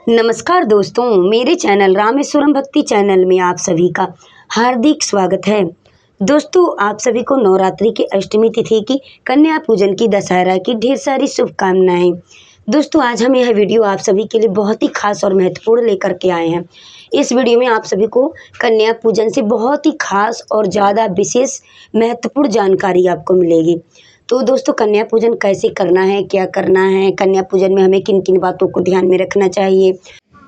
नमस्कार दोस्तों, मेरे चैनल रामेश्वरम भक्ति चैनल में आप सभी का हार्दिक स्वागत है। दोस्तों, आप सभी को नवरात्रि की अष्टमी तिथि की, कन्या पूजन की, दशहरा की ढेर सारी शुभकामनाएं। दोस्तों, आज हम यह वीडियो आप सभी के लिए बहुत ही खास और महत्वपूर्ण लेकर के आए हैं। इस वीडियो में आप सभी को कन्या पूजन से बहुत ही खास और ज़्यादा विशेष महत्वपूर्ण जानकारी आपको मिलेगी। तो दोस्तों, कन्या पूजन कैसे करना है, क्या करना है, कन्या पूजन में हमें किन किन बातों को ध्यान में रखना चाहिए,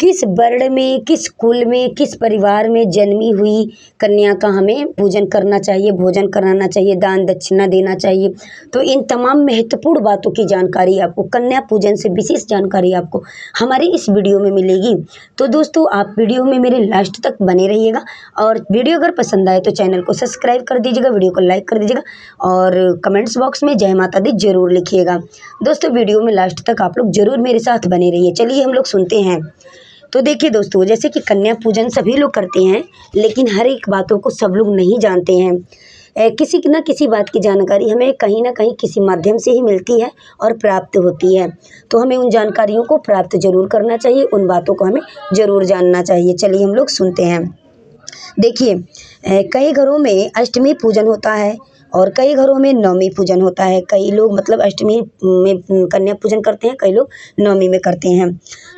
किस वर्ण में, किस कुल में, किस परिवार में जन्मी हुई कन्या का हमें पूजन करना चाहिए, भोजन कराना चाहिए, दान दक्षिणा देना चाहिए। तो इन तमाम महत्वपूर्ण बातों की जानकारी आपको, कन्या पूजन से विशेष जानकारी आपको हमारी इस वीडियो में मिलेगी। तो दोस्तों, आप वीडियो में मेरे लास्ट तक बने रहिएगा और वीडियो अगर पसंद आए तो चैनल को सब्सक्राइब कर दीजिएगा, वीडियो को लाइक कर दीजिएगा और कमेंट्स बॉक्स में जय माता दी जरूर लिखिएगा। दोस्तों, वीडियो में लास्ट तक आप लोग जरूर मेरे साथ बने रहिए। चलिए हम लोग सुनते हैं। तो देखिए दोस्तों, जैसे कि कन्या पूजन सभी लोग करते हैं, लेकिन हर एक बातों को सब लोग नहीं जानते हैं। किसी न किसी बात की जानकारी हमें कहीं ना कहीं किसी माध्यम से ही मिलती है और प्राप्त होती है। तो हमें उन जानकारियों को प्राप्त जरूर करना चाहिए, उन बातों को हमें जरूर जानना चाहिए। चलिए हम लोग सुनते हैं। देखिए, कई घरों में अष्टमी पूजन होता है और कई घरों में नवमी पूजन होता है। कई लोग मतलब अष्टमी में कन्या पूजन करते हैं, कई लोग नवमी में करते हैं।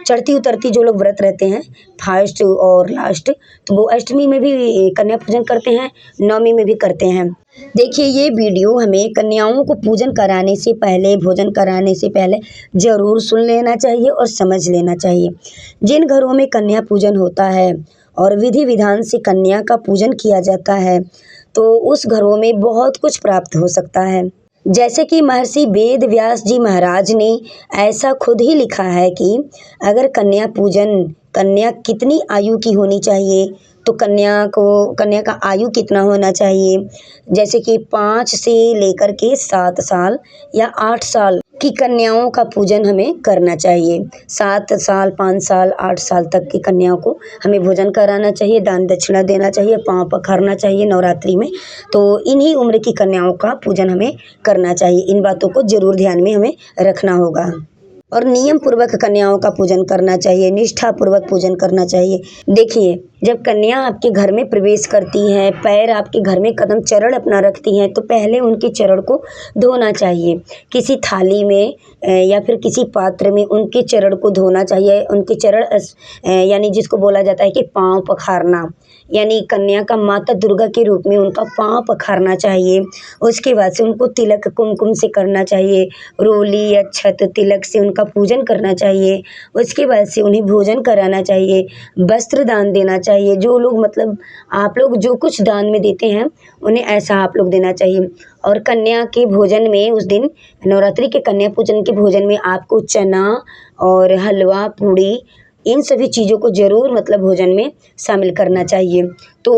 चढ़ती उतरती जो लोग व्रत रहते हैं, फर्स्ट और लास्ट, तो वो अष्टमी में भी कन्या पूजन करते हैं, नवमी में भी करते हैं। देखिए, ये वीडियो हमें कन्याओं को पूजन कराने से पहले, भोजन कराने से पहले जरूर सुन लेना चाहिए और समझ लेना चाहिए। जिन घरों में कन्या पूजन होता है और विधि विधान से कन्या का पूजन किया जाता है, तो उस घरों में बहुत कुछ प्राप्त हो सकता है। जैसे कि महर्षि वेद व्यास जी महाराज ने ऐसा खुद ही लिखा है कि अगर कन्या कितनी आयु की होनी चाहिए, तो कन्या का आयु कितना होना चाहिए। जैसे कि 5 से लेकर के 7 साल या 8 साल की कन्याओं का पूजन हमें करना चाहिए। 7 साल, 5 साल, 8 साल तक की कन्याओं को हमें भोजन कराना चाहिए, दान दक्षिणा देना चाहिए, पाँव पखारना चाहिए नवरात्रि में। तो इन्हीं उम्र की कन्याओं का पूजन हमें करना चाहिए। इन बातों को जरूर ध्यान में हमें रखना होगा और नियम पूर्वक कन्याओं का पूजन करना चाहिए, निष्ठा पूर्वक पूजन करना चाहिए। देखिए, जब कन्या आपके घर में प्रवेश करती है, पैर आपके घर में कदम चरण अपना रखती हैं, तो पहले उनके चरण को धोना चाहिए। किसी थाली में या फिर किसी पात्र में उनके चरण को धोना चाहिए। उनके चरण यानी जिसको बोला जाता है कि पाँव पखारना, यानी कन्या का माता दुर्गा के रूप में उनका पाँव पखारना चाहिए। उसके बाद से उनको तिलक कुमकुम से करना चाहिए, रोली अक्षत तिलक से उनका पूजन करना चाहिए। उसके बाद से उन्हें भोजन कराना चाहिए, वस्त्र दान देना चाहिए। जो लोग मतलब आप लोग जो कुछ दान में देते हैं, उन्हें ऐसा आप लोग देना चाहिए। और कन्या के भोजन में उस दिन, नवरात्रि के कन्या पूजन के भोजन में आपको चना और हलवा पूड़ी, इन सभी चीज़ों को ज़रूर मतलब भोजन में शामिल करना चाहिए। तो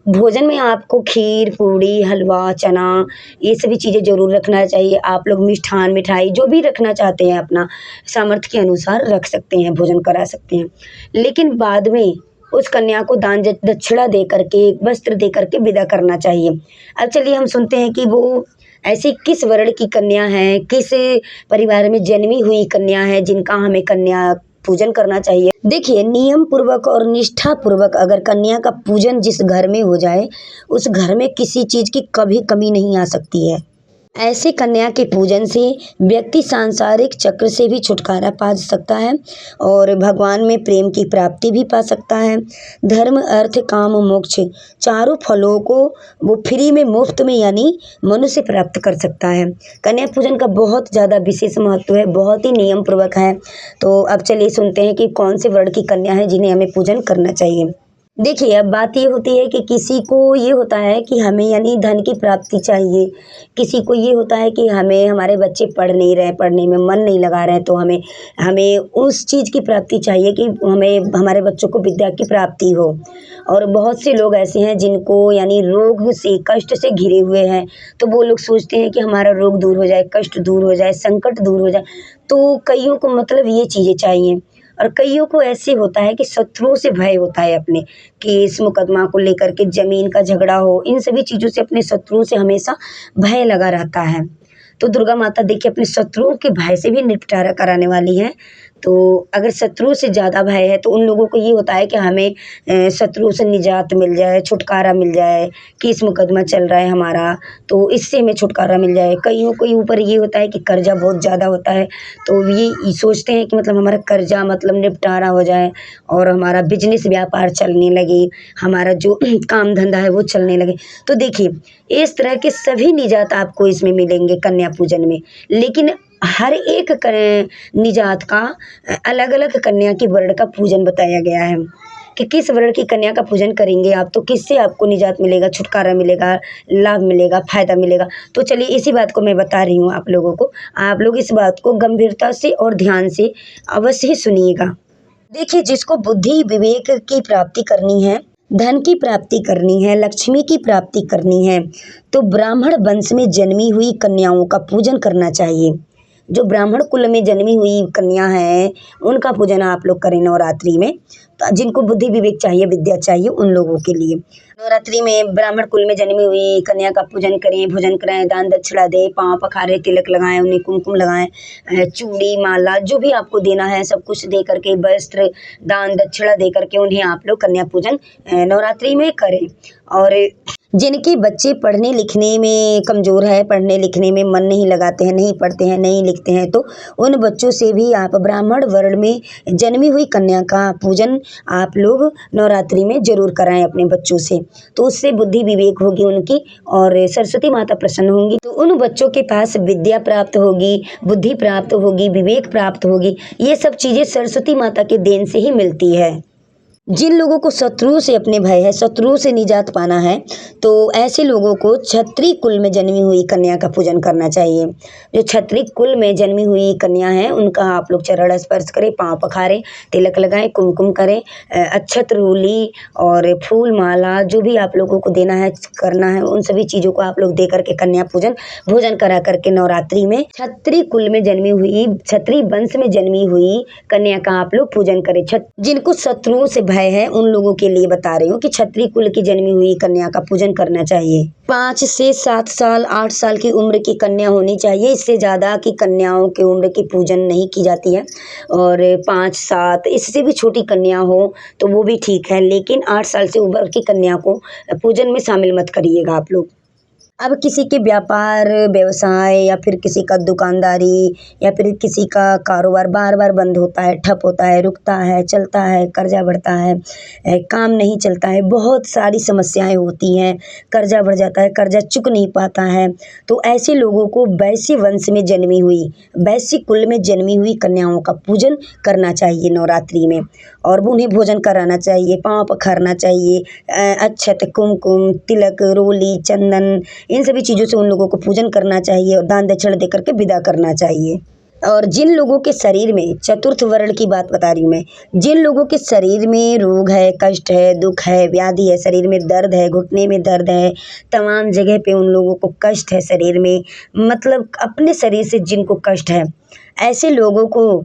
भोजन में आपको खीर, पूड़ी, हलवा, चना, ये सभी चीज़ें ज़रूर रखना चाहिए। आप लोग मिष्ठान, मिठाई जो भी रखना चाहते हैं अपना सामर्थ्य के अनुसार रख सकते हैं, भोजन करा सकते हैं। लेकिन बाद में उस कन्या को दान दक्षिणा दे करके, वस्त्र दे करके विदा करना चाहिए। अब चलिए हम सुनते हैं कि वो ऐसी किस वर्ण की कन्या है, किस परिवार में जन्मी हुई कन्या है, जिनका हमें कन्या पूजन करना चाहिए। देखिए, नियम पूर्वक और निष्ठा पूर्वक अगर कन्या का पूजन जिस घर में हो जाए, उस घर में किसी चीज़ की कभी कमी नहीं आ सकती है। ऐसे कन्या के पूजन से व्यक्ति सांसारिक चक्र से भी छुटकारा पा सकता है और भगवान में प्रेम की प्राप्ति भी पा सकता है। धर्म, अर्थ, काम, मोक्ष, चारों फलों को वो फ्री में, मुफ्त में, यानी मनुष्य प्राप्त कर सकता है। कन्या पूजन का बहुत ज़्यादा विशेष महत्व है, बहुत ही नियम पूर्वक है। तो अब चलिए सुनते हैं कि कौन से वर्ण की कन्या है जिन्हें हमें पूजन करना चाहिए। देखिए, अब बात ये होती है कि किसी को ये होता है कि हमें यानी धन की प्राप्ति चाहिए, किसी को ये होता है कि हमें हमारे बच्चे पढ़ नहीं रहे, पढ़ने में मन नहीं लगा रहे हैं, तो हमें हमें उस चीज़ की प्राप्ति चाहिए कि हमें हमारे बच्चों को विद्या की प्राप्ति हो। और बहुत से लोग ऐसे हैं जिनको यानी रोग से, कष्ट से घिरे हुए हैं, तो वो लोग सोचते हैं कि हमारा रोग दूर हो जाए, कष्ट दूर हो जाए, संकट दूर हो जाए। तो कईयों को मतलब ये चीज़ें चाहिए और कईयों को ऐसे होता है कि शत्रुओं से भय होता है, अपने केस मुकदमा को लेकर के, जमीन का झगड़ा हो, इन सभी चीज़ों से अपने शत्रुओं से हमेशा भय लगा रहता है। तो दुर्गा माता देखिए अपने शत्रुओं के भय से भी निपटारा कराने वाली हैं। तो अगर शत्रु से ज़्यादा भय है तो उन लोगों को ये होता है कि हमें शत्रु से निजात मिल जाए, छुटकारा मिल जाए, केस मुकदमा चल रहा है हमारा, तो इससे हमें छुटकारा मिल जाए। कईयों के ऊपर ये होता है कि कर्जा बहुत ज़्यादा होता है, तो ये सोचते हैं कि मतलब हमारा कर्जा मतलब निपटारा हो जाए और हमारा बिजनेस व्यापार चलने लगे, हमारा जो काम धंधा है वो चलने लगे। तो देखिए इस तरह के सभी निजात आपको इसमें मिलेंगे कन्या पूजन में। लेकिन हर एक निजात का अलग अलग कन्या की वर्ण का पूजन बताया गया है कि किस वर्ण की कन्या का पूजन करेंगे आप तो किससे आपको निजात मिलेगा, छुटकारा मिलेगा, लाभ मिलेगा, फायदा मिलेगा। तो चलिए इसी बात को मैं बता रही हूँ आप लोगों को। आप लोग इस बात को गंभीरता से और ध्यान से अवश्य ही सुनिएगा। देखिए, जिसको बुद्धि विवेक की प्राप्ति करनी है, धन की प्राप्ति करनी है, लक्ष्मी की प्राप्ति करनी है, तो ब्राह्मण वंश में जन्मी हुई कन्याओं का पूजन करना चाहिए। जो ब्राह्मण कुल में जन्मी हुई कन्या है उनका पूजन आप लोग करें नवरात्रि में। तो जिनको बुद्धि विवेक चाहिए, विद्या चाहिए, उन लोगों के लिए नवरात्रि में ब्राह्मण कुल में जन्मी हुई कन्या का पूजन करें, भोजन कराएं, दान दक्षिणा दें, पाँव पखारे, तिलक लगाएं, उन्हें कुमकुम लगाएं, चूड़ी माला जो भी आपको देना है सब कुछ दे करके, वस्त्र दान दक्षिणा दे करके उन्हें आप लोग कन्या पूजन नवरात्रि में करें। और जिनके बच्चे पढ़ने लिखने में कमज़ोर है, पढ़ने लिखने में मन नहीं लगाते हैं, नहीं पढ़ते हैं, नहीं लिखते हैं, तो उन बच्चों से भी आप ब्राह्मण वर्ण में जन्मी हुई कन्या का पूजन आप लोग नवरात्रि में जरूर कराएं अपने बच्चों से। तो उससे बुद्धि विवेक होगी उनकी और सरस्वती माता प्रसन्न होंगी, तो उन बच्चों के पास विद्या प्राप्त होगी, बुद्धि प्राप्त होगी, विवेक प्राप्त होगी। ये सब चीज़ें सरस्वती माता के देन से ही मिलती है। जिन लोगों को शत्रुओं से अपने भय है, शत्रुओं से निजात पाना है, तो ऐसे लोगों को क्षत्रिय कुल में जन्मी हुई कन्या का पूजन करना चाहिए। जो क्षत्रिय कुल में जन्मी हुई कन्या है उनका आप लोग चरण स्पर्श करें, पाँव पखारें, तिलक लगाएं, कुमकुम करें, अक्षत रोली और फूल माला जो भी आप लोगों को देना है करना है, उन सभी चीज़ों को आप लोग दे करके कन्या पूजन भोजन करा करके नवरात्रि में क्षत्रिय कुल में जन्मी हुई, क्षत्रिय वंश में जन्मी हुई कन्या का आप लोग पूजन करें। जिनको शत्रुओं से है उन लोगों के लिए बता रही हूँ कि क्षत्रिय कुल की जन्मी हुई कन्या का पूजन करना चाहिए। 5 से 7 साल 8 साल की उम्र की कन्या होनी चाहिए, इससे ज़्यादा की कन्याओं की उम्र की पूजन नहीं की जाती है। और 5-7 इससे भी छोटी कन्या हो तो वो भी ठीक है, लेकिन 8 साल से ऊपर की कन्या को पूजन में शामिल मत करिएगा आप लोग। अब किसी के व्यापार व्यवसाय या फिर किसी का दुकानदारी या फिर किसी का कारोबार बार बार बंद होता है, ठप होता है, रुकता है, चलता है, कर्जा बढ़ता है, काम नहीं चलता है, बहुत सारी समस्याएं होती हैं, कर्जा बढ़ जाता है, कर्जा चुक नहीं पाता है, तो ऐसे लोगों को वैश्य वंश में जन्मी हुई, वैश्य कुल में जन्मी हुई कन्याओं का पूजन करना चाहिए नवरात्रि में। और उन्हें भोजन कराना चाहिए, पाँव पखारना चाहिए, अक्षत, कुमकुम, तिलक, रोली, चंदन, इन सभी चीज़ों से उन लोगों को पूजन करना चाहिए और दान दक्षिणा दे करके विदा करना चाहिए। और जिन लोगों के शरीर में, चतुर्थ वर्ण की बात बता रही हूँ मैं, जिन लोगों के शरीर में रोग है, कष्ट है, दुख है, व्याधि है, शरीर में दर्द है, घुटने में दर्द है, तमाम जगह पे उन लोगों को कष्ट है शरीर में, मतलब अपने शरीर से जिनको कष्ट है, ऐसे लोगों को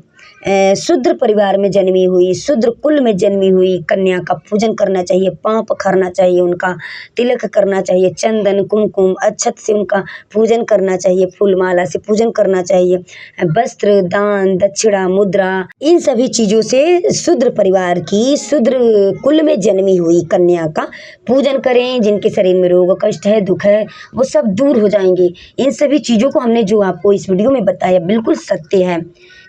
शूद्र परिवार में जन्मी हुई, शूद्र कुल में जन्मी हुई कन्या का पूजन करना चाहिए, पाँव पखारना चाहिए, उनका तिलक करना चाहिए, चंदन, कुमकुम, अक्षत से उनका पूजन करना चाहिए, फूल माला से पूजन करना चाहिए, वस्त्र, दान, दक्षिणा, मुद्रा, इन सभी चीज़ों से शूद्र परिवार की, शूद्र कुल में जन्मी हुई कन्या का पूजन करें। जिनके शरीर में रोग कष्ट है, दुख है, वो सब दूर हो जाएंगे। इन सभी चीज़ों को हमने जो आपको इस वीडियो में बताया बिल्कुल सत्य है।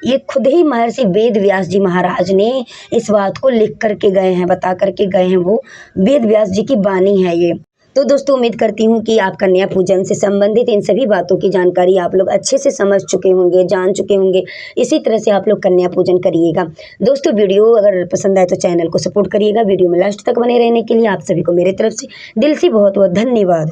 ये खुद ही महर्षि वेद व्यास जी महाराज ने इस बात को लिख करके गए हैं, बता करके गए हैं, वो वेद व्यास जी की वाणी है ये। तो दोस्तों उम्मीद करती हूँ कि आप कन्या पूजन से संबंधित इन सभी बातों की जानकारी आप लोग अच्छे से समझ चुके होंगे, जान चुके होंगे। इसी तरह से आप लोग कन्या पूजन करिएगा। दोस्तों वीडियो अगर पसंद आए तो चैनल को सपोर्ट करिएगा। वीडियो में लास्ट तक बने रहने के लिए आप सभी को मेरे तरफ से दिल से बहुत बहुत धन्यवाद।